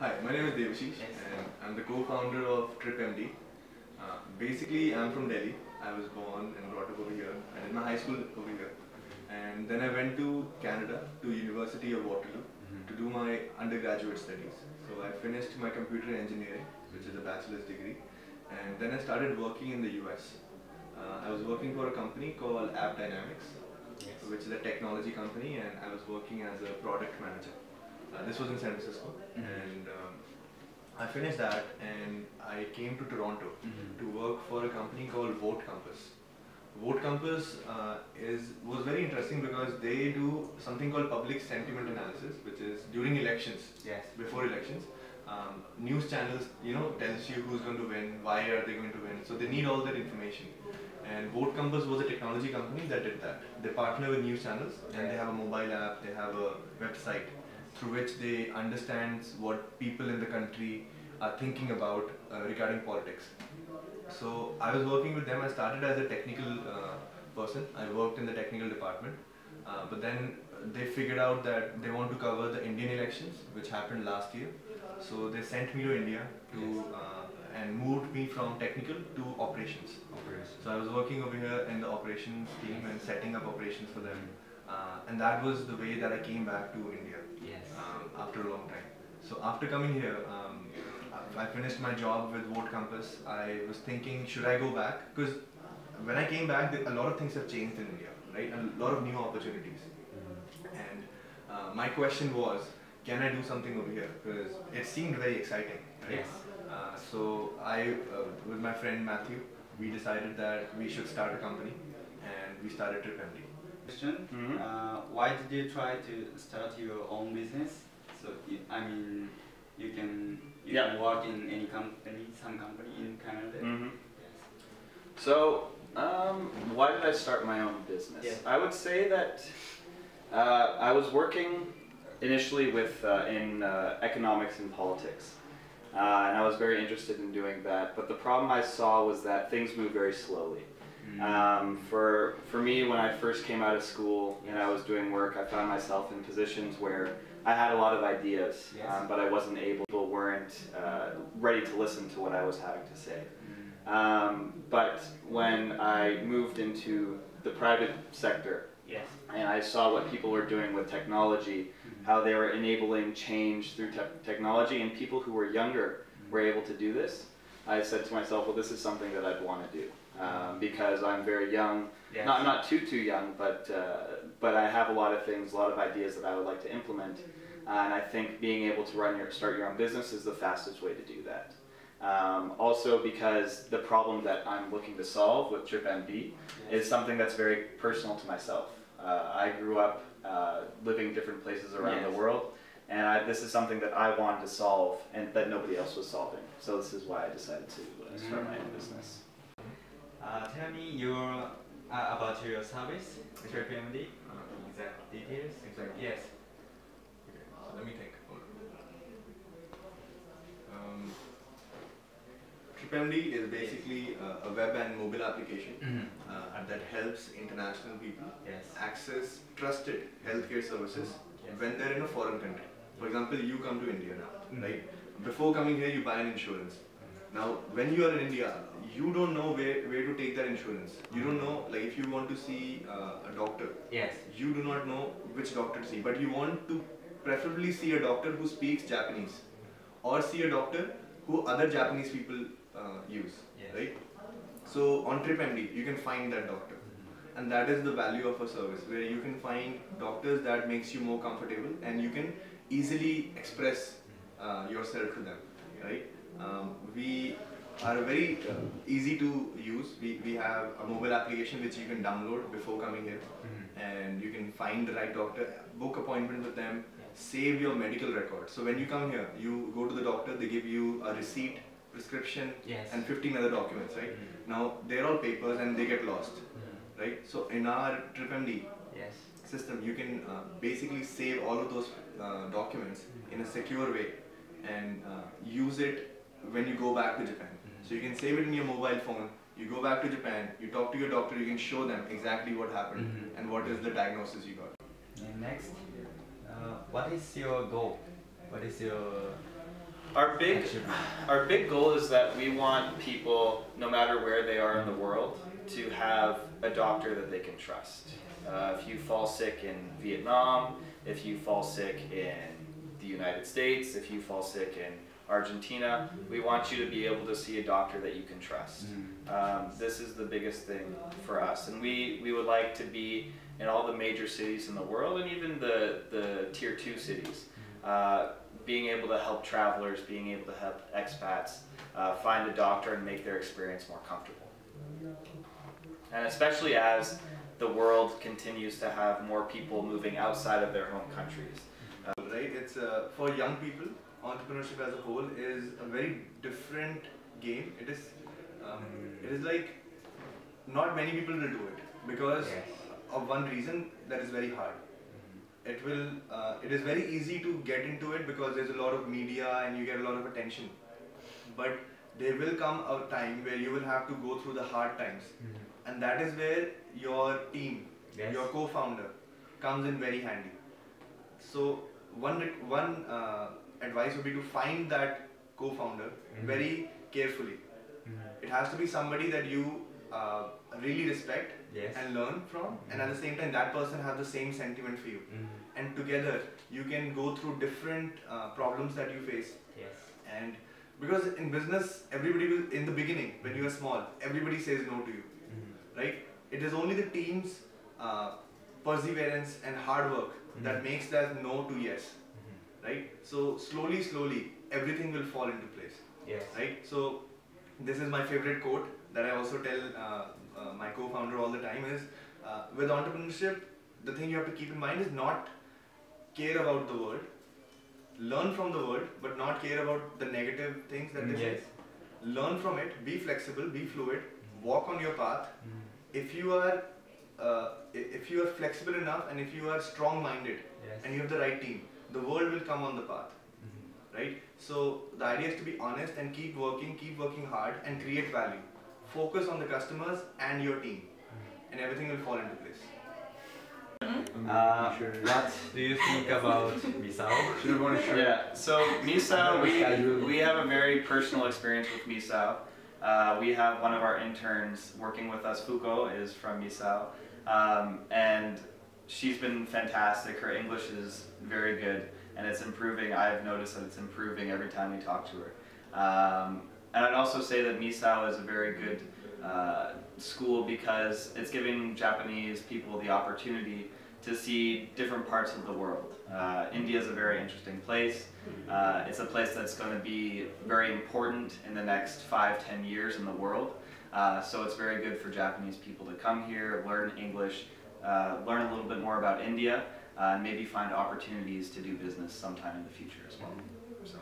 Hi, my name is Devashish and I'm the co-founder of TripMD. Basically, I'm from Delhi. I was born and brought up over here. I did my high school over here. And then I went to Canada, to University of Waterloo, to do my undergraduate studies. So I finished my computer engineering, which is a bachelor's degree. And then I started working in the US. I was working for a company called App Dynamics, which is a technology company, and I was working as a product manager. This was in San Francisco, and I finished that and I came to Toronto to work for a company called Vote Compass. Vote Compass was very interesting because they do something called public sentiment analysis, which is during elections, before elections. News channels, tells you who's going to win, why are they going to win. So they need all that information. And Vote Compass was a technology company that did that. They partner with news channels, and they have a mobile app, they have a website through which they understand what people in the country are thinking about regarding politics. So I was working with them. I started as a technical person. I worked in the technical department, but then they figured out that they want to cover the Indian elections, which happened last year. So they sent me to India and moved me from technical to operations. So I was working over here in the operations team and setting up operations for them. And that was the way that I came back to India after a long time. So after coming here, I finished my job with Vote Compass. I was thinking, should I go back? Because when I came back, a lot of things have changed in India, right? A lot of new opportunities. And my question was, can I do something over here? Because it seemed very exciting, right? So I, with my friend Matthew, we decided that we should start a company, and we started TripMD. Question, why did you try to start your own business? So you can work in any company, some company in Canada. So why did I start my own business? I would say that I was working initially with in economics and politics, and I was very interested in doing that. But the problem I saw was that things move very slowly. For me, when I first came out of school and I was doing work, I found myself in positions where I had a lot of ideas, but I wasn't able, people weren't ready to listen to what I was having to say. But when I moved into the private sector, and I saw what people were doing with technology, how they were enabling change through technology, and people who were younger were able to do this, I said to myself, well, this is something that I'd want to do. Because I'm very young, not too young, but I have a lot of things, a lot of ideas that I would like to implement, and I think being able to start your own business is the fastest way to do that. Also because the problem that I'm looking to solve with TripMD is something that's very personal to myself. I grew up living different places around the world, and this is something that I wanted to solve and that nobody else was solving. So this is why I decided to start my own business. Tell me about your service, TripMD. Exact details. Exactly. Yes. Okay, so let me think. TripMD is basically a web and mobile application that helps international people access trusted healthcare services when they're in a foreign country. For example, you come to India now, right? Before coming here, you buy an insurance. Now, when you are in India, you don't know where to take that insurance. You don't know, like if you want to see a doctor, you do not know which doctor to see, but you want to preferably see a doctor who speaks Japanese, or see a doctor who other Japanese people use, right? So on TripMD, you can find that doctor. And that is the value of a service, where you can find doctors that makes you more comfortable and you can easily express yourself to them, right? We are very easy to use. We have a mobile application which you can download before coming here, and you can find the right doctor, book appointment with them, save your medical records. So when you come here, you go to the doctor, they give you a receipt, prescription, and 15 other documents, right? Now they're all papers and they get lost, right? So in our TripMD system, you can basically save all of those documents in a secure way and use it when you go back to Japan. So you can save it in your mobile phone, you go back to Japan, you talk to your doctor, you can show them exactly what happened and what is the diagnosis you got. And next, what is your goal? What is your Our big goal is that we want people, no matter where they are in the world, to have a doctor that they can trust. If you fall sick in Vietnam, if you fall sick in the United States, if you fall sick in Argentina, we want you to be able to see a doctor that you can trust. This is the biggest thing for us, and we would like to be in all the major cities in the world, and even the tier 2 cities. Being able to help travelers, being able to help expats find a doctor and make their experience more comfortable. And especially as the world continues to have more people moving outside of their home countries. Right, it's for young people, entrepreneurship as a whole is a very different game. It is like not many people will do it because of one reason, that is very hard. It is very easy to get into it because there's a lot of media and you get a lot of attention. But there will come a time where you will have to go through the hard times. And that is where your team, your co-founder, comes in very handy. So one advice would be to find that co-founder very carefully. It has to be somebody that you really respect and learn from, and at the same time that person has the same sentiment for you. And together you can go through different problems that you face. And because in business, everybody will, in the beginning, when you are small, everybody says no to you, right? It is only the team's perseverance and hard work that makes that no to yes, right? So slowly, everything will fall into place, right? So this is my favorite quote that I also tell my co-founder all the time is, with entrepreneurship, the thing you have to keep in mind is not care about the world, learn from the world, but not care about the negative things that they say. Learn from it, be flexible, be fluid, walk on your path. If you are flexible enough and if you are strong-minded and you have the right team, the world will come on the path, right? So the idea is to be honest and keep working hard and create value. Focus on the customers and your team, and everything will fall into place. What do you think about misao? Yeah, so misao, we have a very personal experience with misao. We have one of our interns working with us, Fuko, is from misao, and she's been fantastic. Her English is very good, and it's improving. I've noticed that it's improving every time we talk to her. And I'd also say that misao is a very good school because it's giving Japanese people the opportunity to see different parts of the world. India is a very interesting place. It's a place that's going to be very important in the next 5-10 years in the world. So it's very good for Japanese people to come here, learn English, learn a little bit more about India, and maybe find opportunities to do business sometime in the future as well. So.